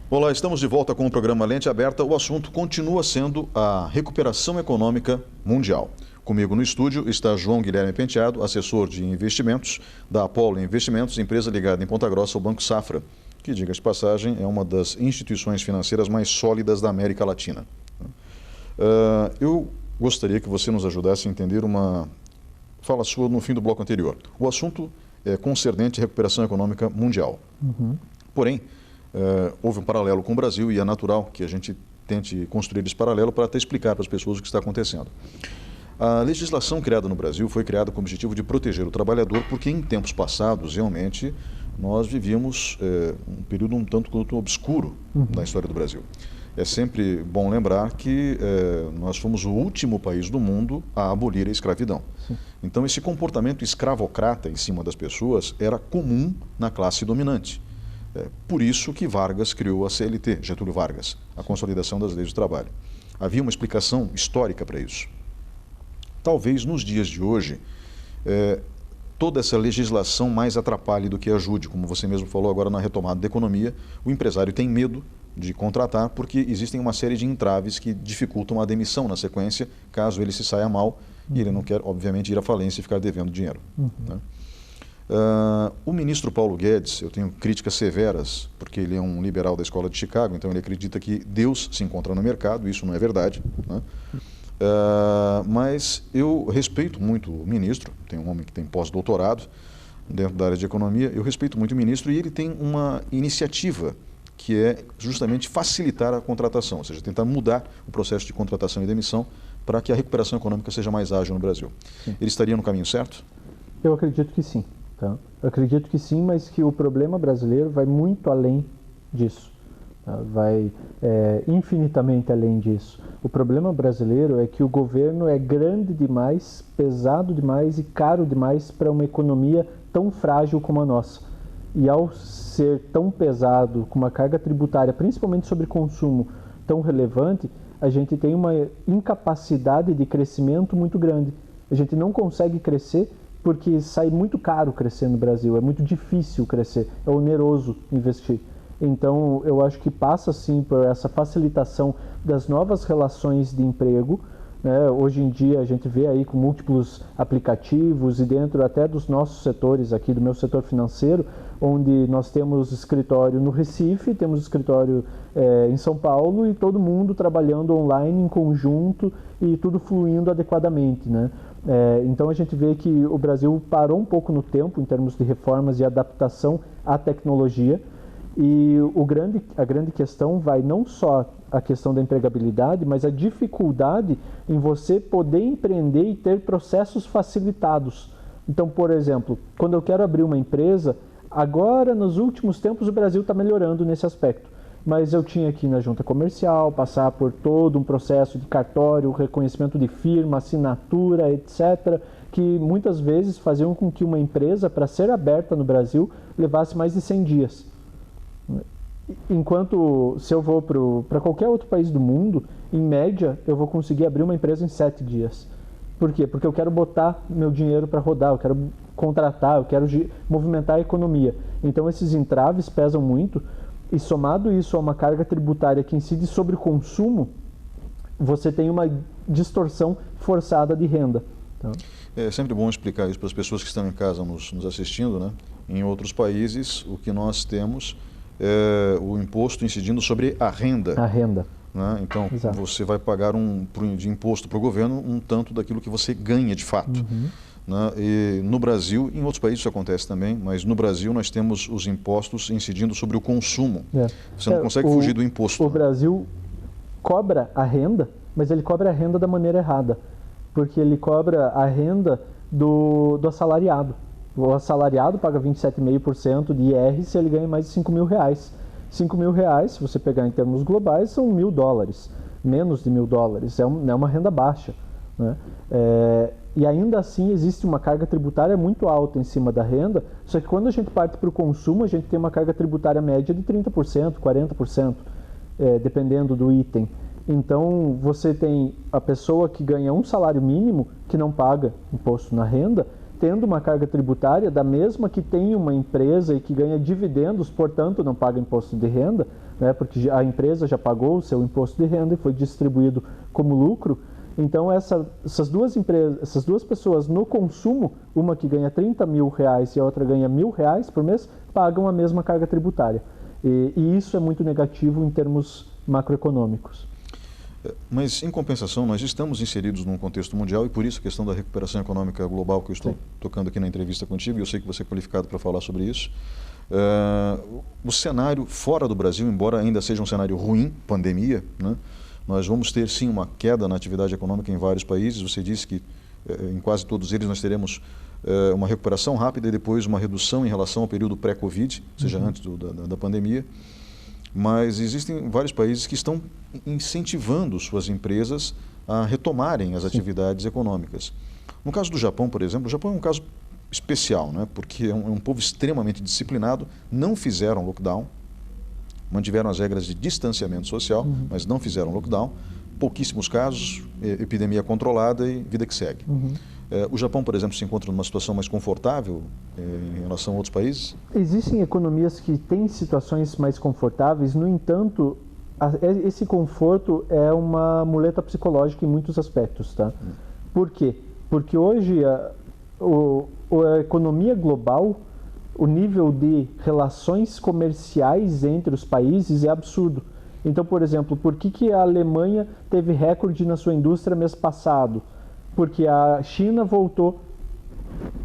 Olá, estamos de volta com o programa Lente Aberta. O assunto continua sendo a recuperação econômica mundial. Comigo no estúdio está João Guilherme Penteado, assessor de investimentos da Apollo Investimentos, empresa ligada em Ponta Grossa ao Banco Safra, que, diga-se de passagem, é uma das instituições financeiras mais sólidas da América Latina. Eu gostaria que você nos ajudasse a entender uma fala sua no fim do bloco anterior. O assunto é concernente à recuperação econômica mundial. Porém, houve um paralelo com o Brasil e é natural que a gente tente construir esse paralelo para até explicar para as pessoas o que está acontecendo. A legislação criada no Brasil foi criada com o objetivo de proteger o trabalhador, porque em tempos passados, realmente, nós vivíamos um período um tanto quanto obscuro na história do Brasil. É sempre bom lembrar que nós fomos o último país do mundo a abolir a escravidão. Sim. Então, esse comportamento escravocrata em cima das pessoas era comum na classe dominante. Por isso que Vargas criou a CLT, Getúlio Vargas, a Consolidação das Leis do Trabalho. Havia uma explicação histórica para isso. Talvez nos dias de hoje, toda essa legislação mais atrapalhe do que ajude. Como você mesmo falou agora na retomada da economia, o empresário tem medo de contratar porque existem uma série de entraves que dificultam a demissão na sequência, caso ele se saia mal e ele não quer, obviamente, ir à falência e ficar devendo dinheiro. Né? O ministro Paulo Guedes, eu tenho críticas severas, porque ele é um liberal da escola de Chicago, então ele acredita que Deus se encontra no mercado, isso não é verdade, né? Mas eu respeito muito o ministro, tem um homem que tem pós-doutorado dentro da área de economia, eu respeito muito o ministro e ele tem uma iniciativa que é justamente facilitar a contratação, ou seja, tentar mudar o processo de contratação e demissão para que a recuperação econômica seja mais ágil no Brasil. Sim. Ele estaria no caminho certo? Eu acredito que sim. Tá? Eu acredito que sim, mas que o problema brasileiro vai muito além disso. Tá? Vai infinitamente além disso. O problema brasileiro é que o governo é grande demais, pesado demais e caro demais para uma economia tão frágil como a nossa. E ao ser tão pesado, com uma carga tributária, principalmente sobre consumo, tão relevante, a gente tem uma incapacidade de crescimento muito grande. A gente não consegue crescer porque sai muito caro crescer no Brasil, é muito difícil crescer, é oneroso investir. Então, eu acho que passa sim por essa facilitação das novas relações de emprego, né? Hoje em dia a gente vê aí com múltiplos aplicativos e dentro até dos nossos setores aqui, do meu setor financeiro, onde nós temos escritório no Recife, temos escritório em São Paulo e todo mundo trabalhando online em conjunto e tudo fluindo adequadamente, né? Então a gente vê que o Brasil parou um pouco no tempo em termos de reformas e adaptação à tecnologia e a grande questão vai não só a questão da empregabilidade, mas a dificuldade em você poder empreender e ter processos facilitados. Então, por exemplo, quando eu quero abrir uma empresa, agora nos últimos tempos o Brasil está melhorando nesse aspecto. Mas eu tinha que ir na junta comercial, passar por todo um processo de cartório, reconhecimento de firma, assinatura, etc., que muitas vezes faziam com que uma empresa, para ser aberta no Brasil, levasse mais de 100 dias. Enquanto, se eu vou para qualquer outro país do mundo, em média, eu vou conseguir abrir uma empresa em 7 dias. Por quê? Porque eu quero botar meu dinheiro para rodar, eu quero contratar, eu quero movimentar a economia. Então, esses entraves pesam muito. E somado isso a uma carga tributária que incide sobre o consumo, você tem uma distorção forçada de renda. Tá? É sempre bom explicar isso para as pessoas que estão em casa nos assistindo, né? Em outros países, o que nós temos é o imposto incidindo sobre a renda. A renda. Né? Então, Exato. Você vai pagar de imposto para o governo um tanto daquilo que você ganha de fato. Né? E no Brasil, em outros países isso acontece também, mas no Brasil nós temos os impostos incidindo sobre o consumo. Você não consegue fugir do imposto. O Brasil cobra a renda, mas ele cobra a renda da maneira errada, porque ele cobra a renda do assalariado. O assalariado paga 27,5% de IR se ele ganha mais de R$5.000. R$5.000, se você pegar em termos globais, são $1.000, menos de $1.000, é uma renda baixa. Né? E ainda assim existe uma carga tributária muito alta em cima da renda, só que quando a gente parte para o consumo, a gente tem uma carga tributária média de 30%, 40%, dependendo do item. Então, você tem a pessoa que ganha um salário mínimo, que não paga imposto na renda, tendo uma carga tributária da mesma que tem uma empresa e que ganha dividendos, portanto não paga imposto de renda, né? Porque a empresa já pagou o seu imposto de renda e foi distribuído como lucro. Então essas duas pessoas no consumo, uma que ganha 30 mil reais e a outra ganha R$1.000 por mês, pagam a mesma carga tributária. E isso é muito negativo em termos macroeconômicos. Mas, em compensação, nós estamos inseridos num contexto mundial e por isso a questão da recuperação econômica global que eu estou tocando aqui na entrevista contigo, e eu sei que você é qualificado para falar sobre isso. O cenário fora do Brasil, embora ainda seja um cenário ruim, pandemia, né, nós vamos ter sim uma queda na atividade econômica em vários países. Você disse que em quase todos eles nós teremos uma recuperação rápida e depois uma redução em relação ao período pré-Covid, ou seja, antes da pandemia. Mas existem vários países que estão incentivando suas empresas a retomarem as atividades econômicas. No caso do Japão, por exemplo, o Japão é um caso especial, né? Porque é um povo extremamente disciplinado, não fizeram lockdown, mantiveram as regras de distanciamento social, mas não fizeram lockdown, pouquíssimos casos, epidemia controlada e vida que segue. O Japão, por exemplo, se encontra numa situação mais confortável em relação a outros países? Existem economias que têm situações mais confortáveis, no entanto, esse conforto é uma muleta psicológica em muitos aspectos, tá? Por quê? Porque hoje a economia global, o nível de relações comerciais entre os países é absurdo. Então, por exemplo, por que a Alemanha teve recorde na sua indústria mês passado? Porque a China voltou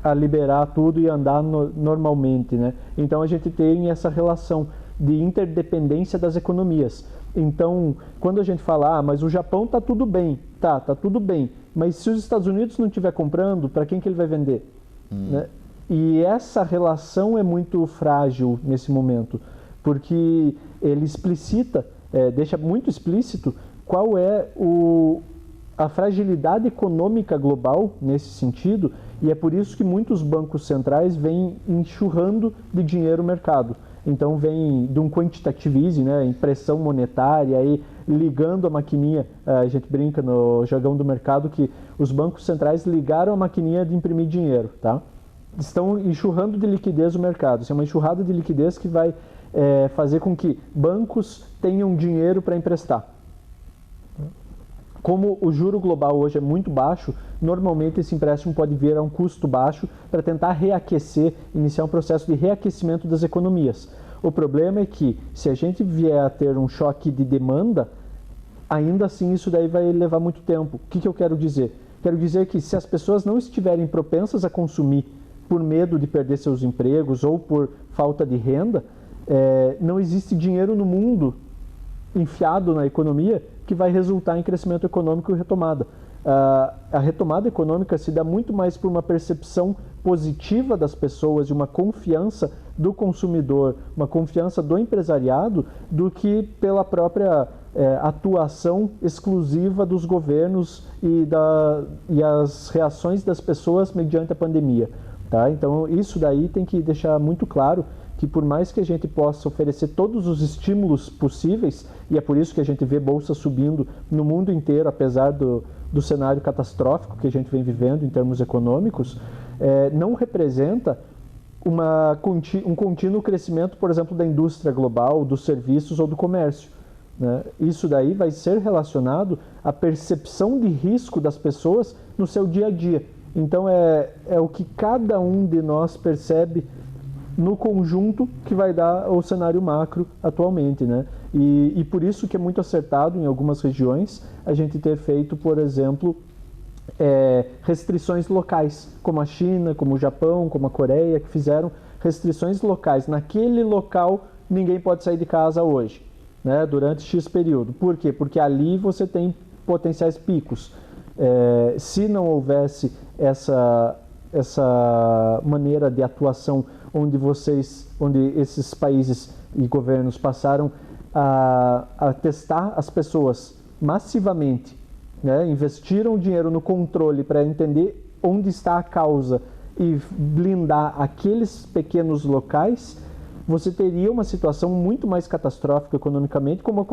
a liberar tudo e andar normalmente, né? Então a gente tem essa relação de interdependência das economias. Então, quando a gente fala, mas o Japão está tudo bem, tá tudo bem, mas se os Estados Unidos não estiver comprando, para quem que ele vai vender? Né? E essa relação é muito frágil nesse momento, porque ele explicita, deixa muito explícito qual é a fragilidade econômica global nesse sentido, e é por isso que muitos bancos centrais vêm enxurrando de dinheiro no mercado. Então vem de um quantitative easing, né, impressão monetária, aí ligando a maquininha, a gente brinca no jargão do mercado que os bancos centrais ligaram a maquininha de imprimir dinheiro, tá? Estão enxurrando de liquidez o mercado. Isso é uma enxurrada de liquidez que vai fazer com que bancos tenham dinheiro para emprestar. Como o juro global hoje é muito baixo, normalmente esse empréstimo pode vir a um custo baixo para tentar reaquecer, iniciar um processo de reaquecimento das economias. O problema é que, se a gente vier a ter um choque de demanda, ainda assim isso daí vai levar muito tempo. O que eu quero dizer? Quero dizer que se as pessoas não estiverem propensas a consumir por medo de perder seus empregos ou por falta de renda, não existe dinheiro no mundo enfiado na economia que vai resultar em crescimento econômico e retomada. A retomada econômica se dá muito mais por uma percepção positiva das pessoas e uma confiança do consumidor, uma confiança do empresariado, do que pela própria atuação exclusiva dos governos e as reações das pessoas mediante a pandemia. Tá? Então, isso daí tem que deixar muito claro que por mais que a gente possa oferecer todos os estímulos possíveis, e é por isso que a gente vê bolsa subindo no mundo inteiro, apesar do cenário catastrófico que a gente vem vivendo em termos econômicos, não representa um contínuo crescimento, por exemplo, da indústria global, dos serviços ou do comércio. Né? Isso daí vai ser relacionado à percepção de risco das pessoas no seu dia a dia. Então é o que cada um de nós percebe no conjunto que vai dar o cenário macro atualmente, né? E por isso que é muito acertado em algumas regiões a gente ter feito, por exemplo, restrições locais, como a China, como o Japão, como a Coreia, que fizeram restrições locais. Naquele local ninguém pode sair de casa hoje, né? Durante X período. Por quê? Porque ali você tem potenciais picos. Se não houvesse essa maneira de atuação onde esses países e governos passaram a testar as pessoas massivamente, né? Investiram dinheiro no controle para entender onde está a causa e blindar aqueles pequenos locais, você teria uma situação muito mais catastrófica economicamente, como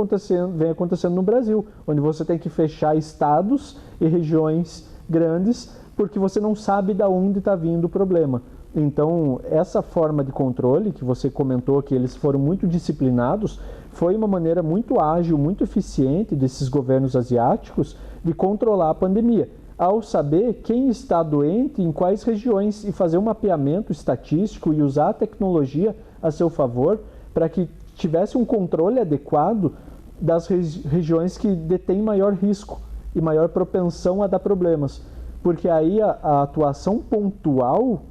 vem acontecendo no Brasil, onde você tem que fechar estados e regiões grandes porque você não sabe de onde está vindo o problema. Então, essa forma de controle que você comentou, que eles foram muito disciplinados, foi uma maneira muito ágil, muito eficiente desses governos asiáticos de controlar a pandemia, ao saber quem está doente em quais regiões e fazer um mapeamento estatístico e usar a tecnologia a seu favor para que tivesse um controle adequado das regiões que detêm maior risco e maior propensão a dar problemas. Porque aí a atuação pontual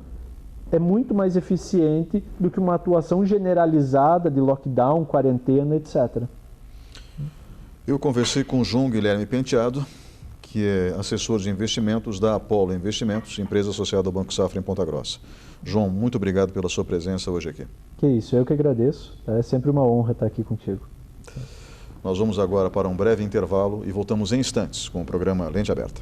é muito mais eficiente do que uma atuação generalizada de lockdown, quarentena, etc. Eu conversei com João Guilherme Penteado, que é assessor de investimentos da Apollo Investimentos, empresa associada ao Banco Safra em Ponta Grossa. João, muito obrigado pela sua presença hoje aqui. Que isso, eu que agradeço. É sempre uma honra estar aqui contigo. Nós vamos agora para um breve intervalo e voltamos em instantes com o programa Lente Aberta.